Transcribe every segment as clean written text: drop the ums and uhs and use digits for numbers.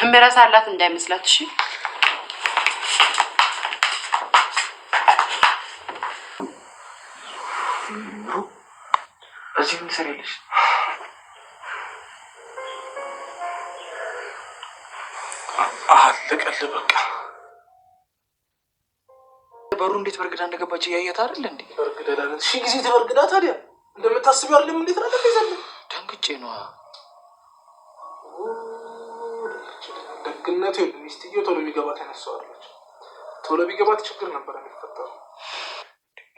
ምረሳላት እንዳይመስላት እሺ እዚህ ምን ትሰሪያለሽ? አለቀልህ በቃ። በሩ እንዴት በርግዳ እንደገባች እያየት አይደል እንዴ? በርግዳ ላለት እሺ ጊዜ ተበርግዳ ታዲያ እንደምታስቢው አይደለም እንዴት ነው እንደዘለ ደንግጬ ነው። ደግነቱ ሚስትየው ቶሎ ቢገባ ተነሳዋለች። ቶሎ ቢገባ ችግር ነበር የሚፈጠረው።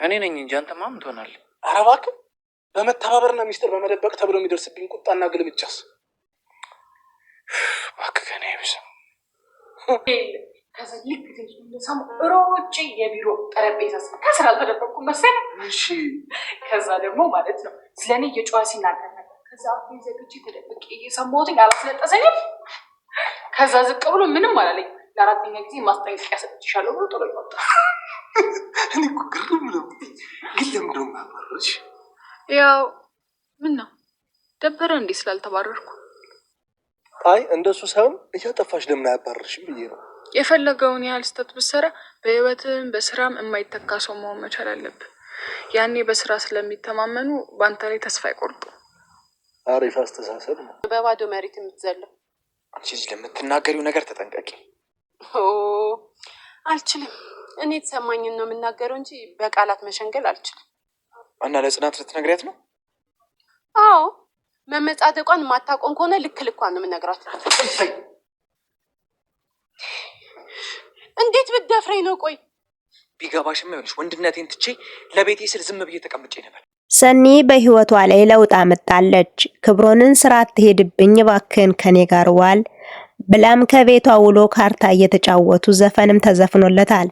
እኔ ነኝ እንጂ አንተ ማም ትሆናለህ። ኧረ እባክህ በመተባበርና ሚስጥር በመደበቅ ተብሎ የሚደርስብኝ ቁጣና ግልምጫስ እባክህ ከኔ አይብስም። ከዛ ልክ እንደሰማ ሮጬ የቢሮ ጠረጴዛ ከስራ አልተደበቅኩም መሰለህ። እሺ ከዛ ደግሞ ማለት ነው ስለኔ እየጮኸ ሲናገር ነበር። ከዛ አሁን ዘግቼ ተደብቄ እየሰማሁትኝ አላስለጠሰኝም። ከዛ ዝቅ ብሎ ምንም አላለኝ። ለአራተኛ ጊዜ ማስጠንቀቂያ ሰጥቼሻለሁ ብሎ ጥሎ ይወጣ። እኔ እኮ ግርም ነው ግን ለምንድን ነው የማባረርሽ? ያው ምን ነው ደበረ እንዴ ስላልተባረርኩ? አይ እንደሱ ሳይሆን እያጠፋሽ ለምን አያባረርሽም ብዬ ነው። የፈለገውን ያህል ስተት ብትሰራ በህይወትም በስራም የማይተካ ሰው መሆን መቻል አለብህ። ያኔ በስራ ስለሚተማመኑ በአንተ ላይ ተስፋ አይቆርጡ። አሪፍ አስተሳሰብ ነው። በባዶ መሬት የምትዘለው አንቺ ልጅ ለምትናገሪው ነገር ተጠንቀቂ። አልችልም። እኔ የተሰማኝን ነው የምናገረው እንጂ በቃላት መሸንገል አልችልም። እና ለጽናት ልትነግሪያት ነው? አዎ መመጻደቋን ማታቆም ከሆነ ልክ ልኳን ነው የምነግራት። እንዴት ብትደፍረኝ ነው? ቆይ ቢገባሽም ይኸውልሽ ወንድነቴን ትቼ ለቤቴ ስል ዝም ብዬ ተቀምጬ ነበር። ሰኒ በህይወቷ ላይ ለውጥ አመጣለች። ክብሮንን ስራ አትሄድብኝ እባክህን ከኔ ጋር ዋል ብላም ከቤቷ ውሎ ካርታ እየተጫወቱ ዘፈንም ተዘፍኖለታል።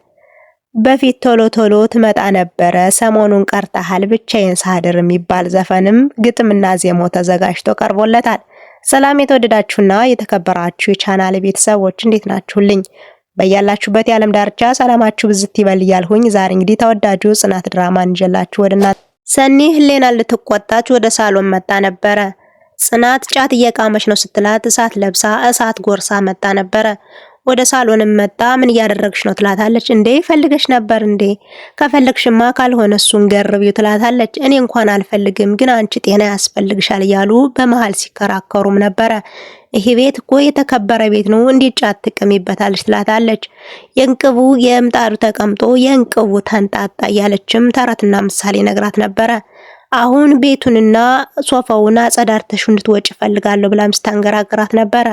በፊት ቶሎ ቶሎ ትመጣ ነበረ፣ ሰሞኑን ቀርተሃል ብቻዬን ሳድር የሚባል ዘፈንም ግጥምና ዜማው ተዘጋጅቶ ቀርቦለታል። ሰላም የተወደዳችሁና የተከበራችሁ የቻናል ቤተሰቦች እንዴት ናችሁልኝ? በያላችሁበት የዓለም ዳርቻ ሰላማችሁ ብዝት ይበል እያልሁኝ ዛሬ እንግዲህ ተወዳጁ ጽናት ድራማን እንጀላችሁ ወደና ሰኒ ህሌና ልትቆጣች ወደ ሳሎን መጣ ነበረ። ጽናት ጫት እየቃመች ነው ስትላት እሳት ለብሳ እሳት ጎርሳ መጣ ነበረ። ወደ ሳሎንም መጣ ምን ያደረግሽ ነው ትላታለች። እንዴ ፈልገሽ ነበር እንዴ? ከፈለግሽማ ካልሆነ እሱን ገርቢው ትላታለች። እኔ እንኳን አልፈልግም ግን አንቺ ጤና ያስፈልግሻል እያሉ በመሃል ሲከራከሩም ነበረ። ይሄ ቤት እኮ የተከበረ ቤት ነው እንዴት ጫት ትቀሚበታለች ትላታለች። የእንቅቡ የምጣዱ ተቀምጦ የእንቅቡ ተንጣጣ እያለችም ተረትና ምሳሌ ነግራት ነበረ። አሁን ቤቱንና ሶፋውን አጸዳርተሽ እንድትወጪ ፈልጋለሁ ብላም ስታንገራግራት ነበረ።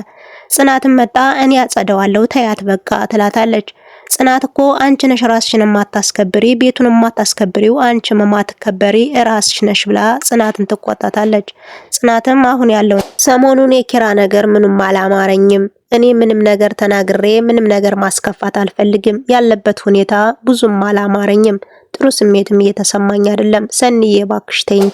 ጽናትም መጣ እኔ አጸደዋለሁ ተያት በቃ ትላታለች። ጽናት እኮ አንቺ ነሽ ራስሽን ማታስከብሪ ቤቱን ማታስከብሪው አንቺ ማትከበሪ ራስሽ ነሽ ብላ ጽናትን ትቆጣታለች። ጽናትም አሁን ያለው ሰሞኑን የኪራ ነገር ምንም አላማረኝም። እኔ ምንም ነገር ተናግሬ ምንም ነገር ማስከፋት አልፈልግም። ያለበት ሁኔታ ብዙም አላማረኝም። ጥሩ ስሜትም እየተሰማኝ አይደለም። ሰኒዬ እባክሽ ተይኝ።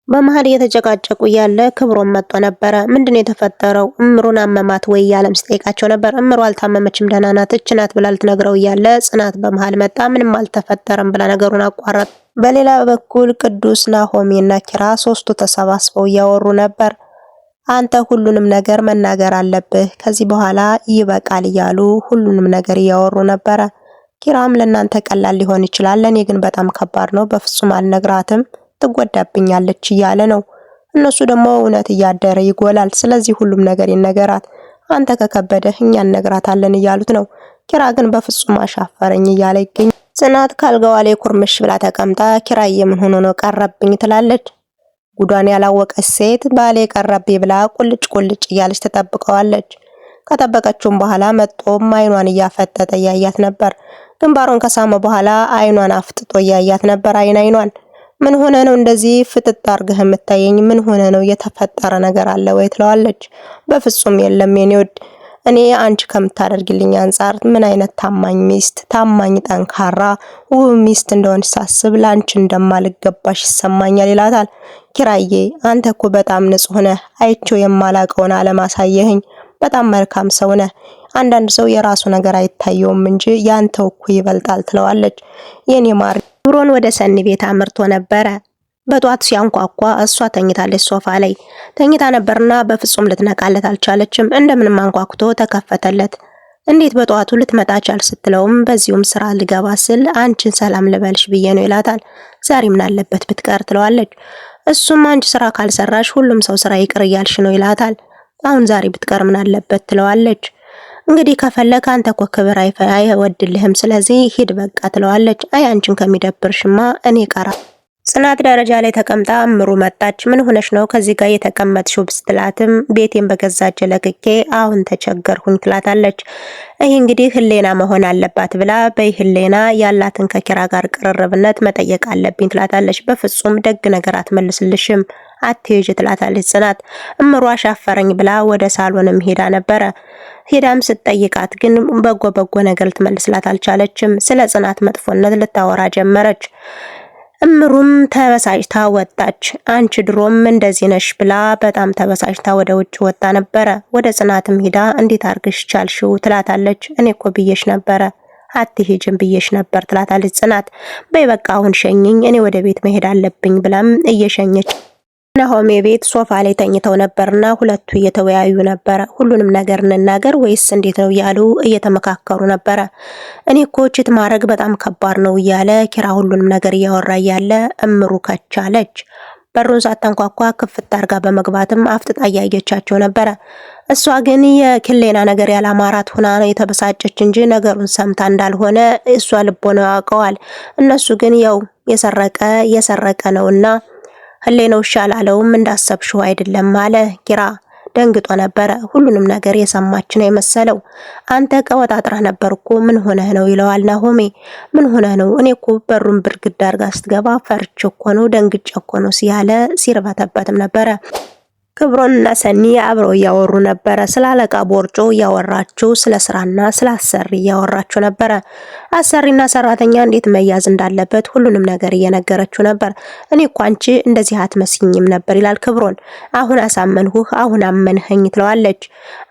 በመሃል እየተጨቃጨቁ ያለ ክብሮም መጥቶ ነበረ። ምንድነው የተፈጠረው? እምሩን አመማት ወይ ያለም ሲጠይቃቸው ነበር። እምሩ አልታመመችም ደህና ናት እች ናት ብላ ልትነግረው ያለ ጽናት በመሃል መጣ። ምንም አልተፈጠረም ብላ ነገሩን አቋረጥ። በሌላ በኩል ቅዱስ ናሆሜና ኪራ ሶስቱ ተሰባስበው እያወሩ ነበር። አንተ ሁሉንም ነገር መናገር አለብህ ከዚህ በኋላ ይበቃል እያሉ ሁሉንም ነገር እያወሩ ነበረ። ኪራም ለናንተ ቀላል ሊሆን ይችላል ለኔ ግን በጣም ከባድ ነው በፍጹም አልነግራትም ትጎዳብኛለች እያለ ነው። እነሱ ደግሞ እውነት እያደረ ይጎላል ስለዚህ ሁሉም ነገር ይነገራት አንተ ከከበደህ እኛ እንነግራታለን እያሉት ነው። ኪራ ግን በፍጹም አሻፈረኝ እያለ ይገኝ። ጽናት ካልጋዋ ላይ ኩርምሽ ብላ ተቀምጣ ኪራዬ ምን ሆኖ ነው ቀረብኝ ትላለች። ጉዷን ያላወቀች ሴት ባሌ ቀረብኝ ብላ ቁልጭ ቁልጭ እያለች ተጠብቀዋለች። ከጠበቀችውም በኋላ መጥቶም አይኗን እያፈጠጠ ያያት ነበር። ግንባሩን ከሳመ በኋላ አይኗን አፍጥጦ ያያት ነበር አይኗን ምን ሆነ ነው እንደዚህ ፍጥጥ አርገህ የምታየኝ? ምን ሆነ ነው የተፈጠረ ነገር አለ ወይ ትለዋለች። በፍጹም የለም የኔ ወድ እኔ አንቺ ከምታደርግልኝ አንፃር ምን አይነት ታማኝ ሚስት ታማኝ ጠንካራ ውብ ሚስት እንደሆንሽ ሳስብ ላንቺ እንደማልገባሽ ይሰማኛል ይላታል። ኪራዬ አንተ እኮ በጣም ንጹህ ነህ አይቼው የማላቀውን አለማሳየህኝ በጣም መልካም ሰው ነህ። አንዳንድ ሰው የራሱ ነገር አይታየውም እንጂ ያንተው እኮ ይበልጣል ትለዋለች። የኔ ማር ክብሮን ወደ ሰኒ ቤት አምርቶ ነበረ። በጧት ሲያንኳኳ እሷ ተኝታለች። ሶፋ ላይ ተኝታ ነበርና በፍጹም ልትነቃለት አልቻለችም። እንደምንም አንኳኩቶ ተከፈተለት። እንዴት በጧቱ ልትመጣ ቻል ስትለውም በዚሁም ስራ ልገባ ስል አንቺን ሰላም ልበልሽ ብዬ ነው ይላታል። ዛሬ ምን አለበት ብትቀር ትለዋለች። እሱም አንቺ ስራ ካልሰራሽ ሁሉም ሰው ስራ ይቅር እያልሽ ነው ይላታል። አሁን ዛሬ ብትቀር ምን አለበት ትለዋለች። እንግዲህ ከፈለክ አንተ እኮ ክብር አይወድልህም፣ ስለዚህ ሂድ በቃ ትለዋለች። አይ አንቺን ከሚደብርሽማ እኔ ቀራ። ጽናት ደረጃ ላይ ተቀምጣ እምሩ መጣች። ምን ሆነሽ ነው ከዚህ ጋር የተቀመጥሽው ብስትላትም ቤቴን በገዛች ለቅቄ አሁን ተቸገርኩኝ ትላታለች። ይህ እንግዲህ ህሌና መሆን አለባት ብላ በይ ህሌና ያላትን ከኪራ ጋር ቅርርብነት መጠየቅ አለብኝ ትላታለች። በፍጹም ደግ ነገር አትመልስልሽም አትሄጂ ትላታለች ጽናት። እምሩ አሻፈረኝ ብላ ወደ ሳሎንም ሄዳ ነበረ። ሄዳም ስትጠይቃት ግን በጎ ነገር ልትመልስላት አልቻለችም። ስለ ጽናት መጥፎነት ልታወራ ጀመረች። እምሩም ተበሳጭታ ወጣች። አንቺ ድሮም እንደዚህ ነሽ ብላ በጣም ተበሳጭታ ወደ ውጭ ወጣ ነበረ። ወደ ጽናትም ሄዳ እንዴት አርግሽ ቻልሽው ትላታለች። እኔ እኮ ብዬሽ ነበረ አትሄጂም ብዬሽ ነበር ትላታለች ጽናት። በይ በቃ አሁን ሸኝኝ እኔ ወደ ቤት መሄድ አለብኝ ብላም እየሸኘች ናሆሜ ቤት ሶፋ ላይ ተኝተው ነበርና ሁለቱ እየተወያዩ ነበረ። ሁሉንም ነገር እንናገር ወይስ እንዴት ነው እያሉ እየተመካከሩ ነበረ። እኔ እኮ ችት ማድረግ በጣም ከባድ ነው እያለ ኪራ ሁሉንም ነገር እያወራ እያለ እምሩ ከቻለች። በሩን ሳታንኳኳ ክፍት አርጋ በመግባትም አፍጥጣ እያየቻቸው ነበረ። እሷ ግን የክሌና ነገር ያላማራት ሆና ነው የተበሳጨች እንጂ ነገሩን ሰምታ እንዳልሆነ እሷ ልቦናው ያውቀዋል። እነሱ ግን ያው የሰረቀ ነውና ህሌናው ይሻላለውም እንዳሰብሽው አይደለም አለ ኪራ። ደንግጦ ነበረ። ሁሉንም ነገር የሰማች ነው የመሰለው። አንተ ቀወጣጥራ ነበርኩ ምን ሆነህ ነው ይለዋል ናሆሜ። ምን ሆነህ ነው? እኔ እኮ በሩን ብርግዳ አርጋ ስትገባ ፈርቼ እኮ ነው ደንግጬ እኮ ነው ሲያለ ሲርበተበትም ነበረ። ክብሮንና ሰኒ አብረው እያወሩ ነበረ። ስለ አለቃ ቦርጮ እያወራችሁ ስለ ስራና ስለ አሰሪ እያወራችሁ ነበረ። አሰሪና ሰራተኛ እንዴት መያዝ እንዳለበት ሁሉንም ነገር እየነገረችው ነበር። እኔ እኮ አንቺ እንደዚህ አትመስኝም ነበር ይላል ክብሮን። አሁን አሳመንሁህ፣ አሁን አመንኸኝ ትለዋለች።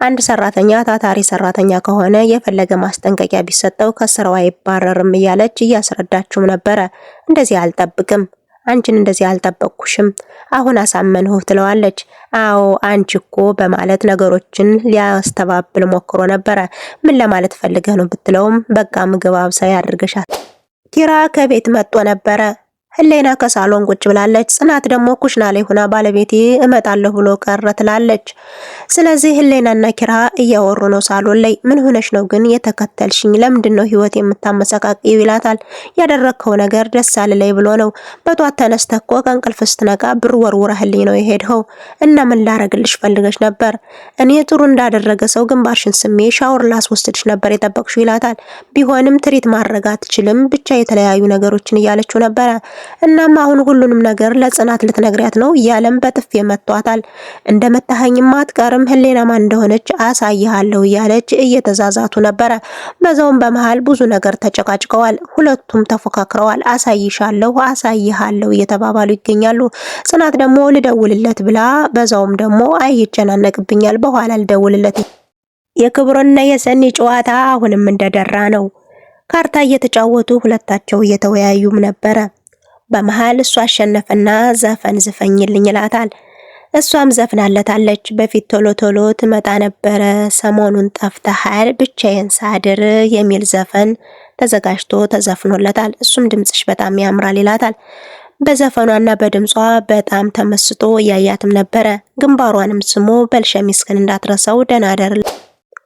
አንድ ሰራተኛ ታታሪ ሰራተኛ ከሆነ የፈለገ ማስጠንቀቂያ ቢሰጠው ከስራው አይባረርም እያለች እያስረዳችው ነበረ። እንደዚህ አልጠብቅም አንቺን እንደዚህ አልጠበቅኩሽም፣ አሁን አሳመንሁህ ትለዋለች። አዎ አንቺ እኮ በማለት ነገሮችን ሊያስተባብል ሞክሮ ነበረ። ምን ለማለት ፈልገህ ነው ብትለውም በቃ ምግብ አብሳይ አድርገሻት። ኪራ ከቤት መጥቶ ነበረ። ህሌና ከሳሎን ቁጭ ብላለች። ጽናት ደግሞ ኩሽና ላይ ሆና ባለቤቴ እመጣለሁ ብሎ ቀረ ትላለች። ስለዚህ ህሌናና ኪራ እያወሩ ነው ሳሎን ላይ። ምን ሆነሽ ነው ግን የተከተልሽኝ? ለምንድነው ህይወት የምታመሰቃቂው ይላታል። ያደረከው ነገር ደስ አለላይ ብሎ ነው። በጧት ተነስተህ እኮ ከእንቅልፍ ስትነቃ ብር ወርውረህልኝ ነው የሄድኸው እና ምን ላረግልሽ ፈልገሽ ነበር? እኔ ጥሩ እንዳደረገ ሰው ግንባርሽን ስሜ ሻወር ላስወስድሽ ነበር የጠበቅሽው ይላታል። ቢሆንም ትሪት ማድረግ አትችልም ብቻ የተለያዩ ነገሮችን እያለችው ነበረ። እናም አሁን ሁሉንም ነገር ለጽናት ልትነግሪያት ነው እያለም በጥፊ መቷታል። እንደመታኸኝማ አትቀርም ህሌና ማን እንደሆነች አሳይሃለሁ እያለች እየተዛዛቱ ነበረ። በዛውም በመሃል ብዙ ነገር ተጨቃጭቀዋል። ሁለቱም ተፎካክረዋል። አሳይሃለሁ እየተባባሉ ይገኛሉ። ጽናት ደግሞ ልደውልለት ብላ በዛውም ደግሞ አይጨናነቅብኛል በኋላ ልደውልለት። የክብሮንና የሰኒ ጨዋታ አሁንም እንደደራ ነው። ካርታ እየተጫወቱ ሁለታቸው እየተወያዩም ነበረ። በመሃል እሱ አሸነፈና ዘፈን ዝፈኝልኝ ይላታል። እሷም ዘፍናለታለች። በፊት ቶሎ ትመጣ ነበረ ሰሞኑን ጠፍተሃል ብቻዬን ሳድር የሚል ዘፈን ተዘጋጅቶ ተዘፍኖለታል። እሱም ድምጽሽ በጣም ያምራል ይላታል። በዘፈኗና በድምጿ በጣም ተመስጦ ያያትም ነበረ። ግንባሯንም ስሞ በልሸሚስክን እንዳትረሳው ደናደር።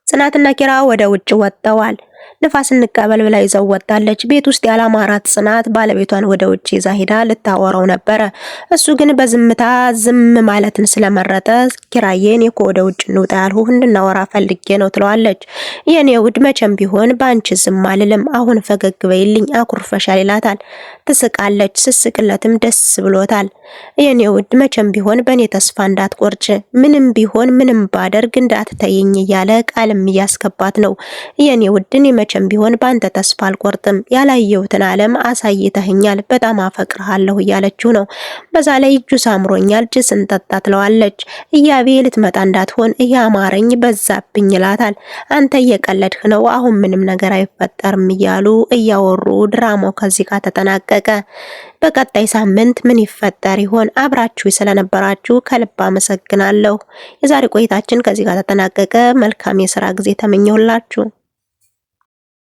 ጽናትና ኪራ ወደ ውጭ ወጥተዋል። ንፋስ እንቀበል ብላ ይዘው ወጣለች። ቤት ውስጥ ያላማራት ጽናት ባለቤቷን ወደ ውጭ ይዛ ሄዳ ልታወራው ነበረ። እሱ ግን በዝምታ ዝም ማለትን ስለመረጠ ኪራዬን እኮ ወደ ውጭ እንውጣ ያልሁ እንድናወራ ፈልጌ ነው ትለዋለች። የኔ ውድ መቼም ቢሆን በአንቺ ዝም አልልም፣ አሁን ፈገግ በይልኝ አኩርፈሻል ይላታል። ትስቃለች። ስስቅለትም ደስ ብሎታል። የኔ ውድ መቼም ቢሆን በእኔ ተስፋ እንዳትቆርጭ፣ ምንም ቢሆን ምንም ባደርግ እንዳትተይኝ እያለ ቃልም እያስገባት ነው። የኔ ውድ እኔ መቼም ቢሆን ባንተ ተስፋ አልቆርጥም፣ ያላየሁትን ዓለም አሳይተኸኛል፣ በጣም አፈቅርሃለሁ እያለችው ነው። በዛ ላይ ጁስ አምሮኛል፣ ጁስ እንጠጣ ትለዋለች። እያቤ ልትመጣ እንዳትሆን እያማረኝ በዛብኝ ይላታል። አንተ እየቀለድህ ነው፣ አሁን ምንም ነገር አይፈጠርም እያሉ እያወሩ ድራማው ከዚህ ጋር ተጠናቀቀ። በቀጣይ ሳምንት ምን ይፈጠር ይሆን? አብራችሁ ስለነበራችሁ ከልብ አመሰግናለሁ። የዛሬ ቆይታችን ከዚህ ጋር ተጠናቀቀ። መልካም የስራ ጊዜ ተመኘሁላችሁ።